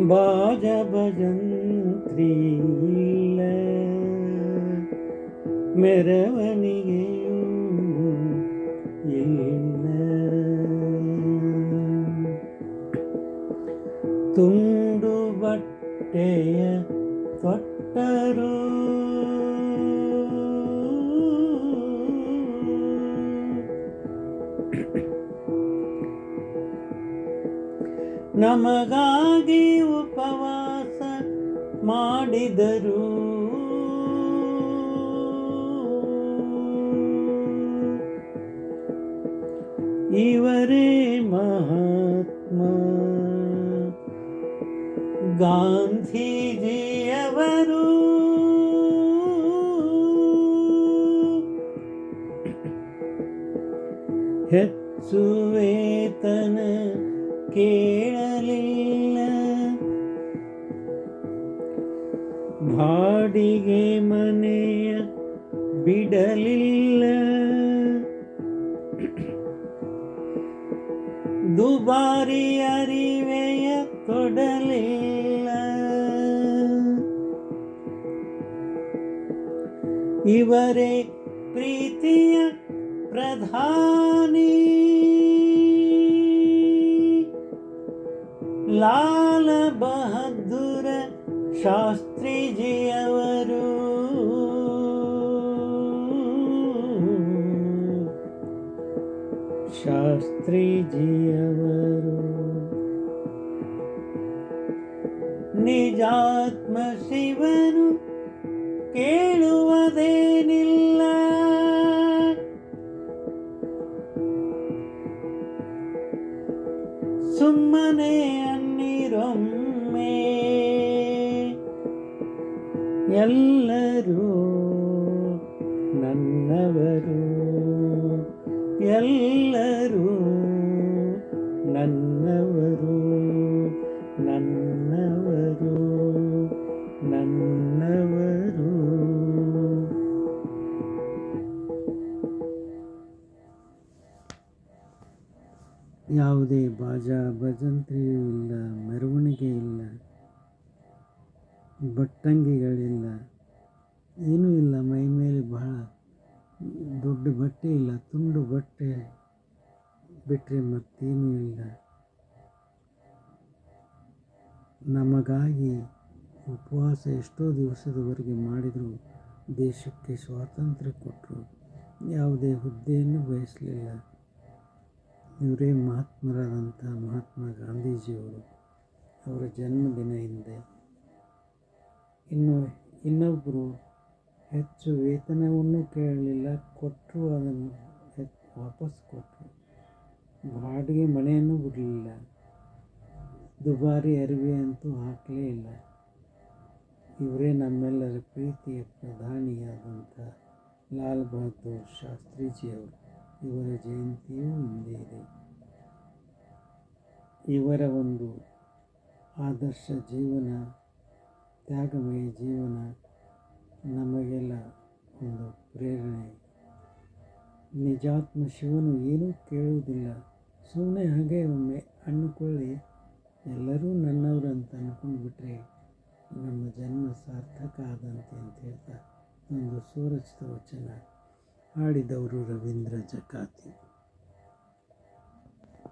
ಬಾಜ ಭಜಂತ್ರಿ ಇಲ್ಲ, ಮೆರವಣಿಗೆಯೂ ಇಲ್ಲ. ತುಂಡು ಬಟ್ಟೆಯ ತೊಟ್ಟರು ನಮಗಾಗಿ ಉಪವಾಸ ಮಾಡಿದರು. ಇವರೇ ಮಹಾತ್ಮ ಗಾಂಧೀಜಿಯವರು. ಹೆಚ್ಚು ವೇತನ ಕೇಳಲಿಲ್ಲ, ಬಾಡಿಗೆ ಮನೆಯ ಬಿಡಲಿಲ್ಲ, ದುಬಾರಿ ಅರಿವೆಯ ತೊಡಲಿಲ್ಲ. ಇವರೇ ಪ್ರೀತಿಯ ಪ್ರಧಾನಿ ಲಾಲ ಬಹದ್ದೂರ ಶಾಸ್ತ್ರೀಜಿಯವರು. ಶಾಸ್ತ್ರೀಜಿಯವರು ನಿಜಾತ್ಮ ಶಿವನು ಕೇಳುವುದೇನಿಲ್ಲ, ಸುಮ್ಮನೆ ಅನ್ನಿರೊಮ್ಮೆ ಎಲ್ಲರೂ ನನ್ನವರು, ಎಲ್ಲರೂ ನನ್ನವರು, ನನ್ನವರು, ನನ್ನವರು. ಯಾವುದೇ ಬಾಜಾ ಭಜಂತ್ರಿಯೂ ಇಲ್ಲ, ಮೆರವಣಿಗೆ ಇಲ್ಲ, ಬಟ್ಟಂಗಿಗಳಿಲ್ಲ, ಏನೂ ಇಲ್ಲ. ಮೈ ಮೇಲೆ ಬಹಳ ದೊಡ್ಡ ಬಟ್ಟೆ ಇಲ್ಲ, ತುಂಡು ಬಟ್ಟೆ ಬಿಟ್ಟರೆ ಮತ್ತೇನೂ ಇಲ್ಲ. ನಮಗಾಗಿ ಉಪವಾಸ ಎಷ್ಟೋ ದಿವಸದವರೆಗೆ ಮಾಡಿದರು. ದೇಶಕ್ಕೆ ಸ್ವಾತಂತ್ರ್ಯ ಕೊಟ್ಟರು. ಯಾವುದೇ ಹುದ್ದೆಯನ್ನು ಬಯಸಲಿಲ್ಲ. ಇವರೇ ಮಹಾತ್ಮರಾದಂಥ ಮಹಾತ್ಮ ಗಾಂಧೀಜಿಯವರು. ಅವರ ಜನ್ಮದಿನ ಹಿಂದೆ ಇನ್ನೊಬ್ಬರು ಹೆಚ್ಚು ವೇತನವನ್ನು ಕೇಳಲಿಲ್ಲ, ಕೊಟ್ಟರು, ಅದನ್ನು ವಾಪಸ್ ಕೊಟ್ಟರು. ಬಾಡಿಗೆ ಮನೆಯನ್ನು ಬಿಡಲಿಲ್ಲ, ದುಬಾರಿ ಅರಿವೆ ಅಂತೂ ಹಾಕಲೇ ಇಲ್ಲ. ಇವರೇ ನಮ್ಮೆಲ್ಲರ ಪ್ರೀತಿಯ ಪ್ರಧಾನಿಯಾದಂಥ ಲಾಲ್ ಬಹದ್ದೂರ್ ಶಾಸ್ತ್ರೀಜಿಯವರು. ಇವರ ಜಯಂತಿಯೂ ಹಿಂದೆ ಇದೆ. ಇವರ ಒಂದು ಆದರ್ಶ ಜೀವನ, ತ್ಯಾಗಮಯ ಜೀವನ ನಮಗೆಲ್ಲ ಒಂದು ಪ್ರೇರಣೆ. ನಿಜಾತ್ಮ ಶಿವನು ಏನೂ ಕೇಳುವುದಿಲ್ಲ, ಸುಮ್ಮನೆ ಹಾಗೆ ಒಮ್ಮೆ ಅಂದುಕೊಳ್ಳಿ ಎಲ್ಲರೂ ನನ್ನವರು ಅಂತ ಅಂದ್ಕೊಂಡು ಬಿಟ್ಟರೆ ನಮ್ಮ ಜನ್ಮ ಸಾರ್ಥಕ ಆದಂತೆ ಅಂತ ಹೇಳ್ತಾ ಒಂದು ಸ್ವರಚಿತ ವಚನ ಹಾಡಿದವರು ರವೀಂದ್ರ ಜಕಾತಿ.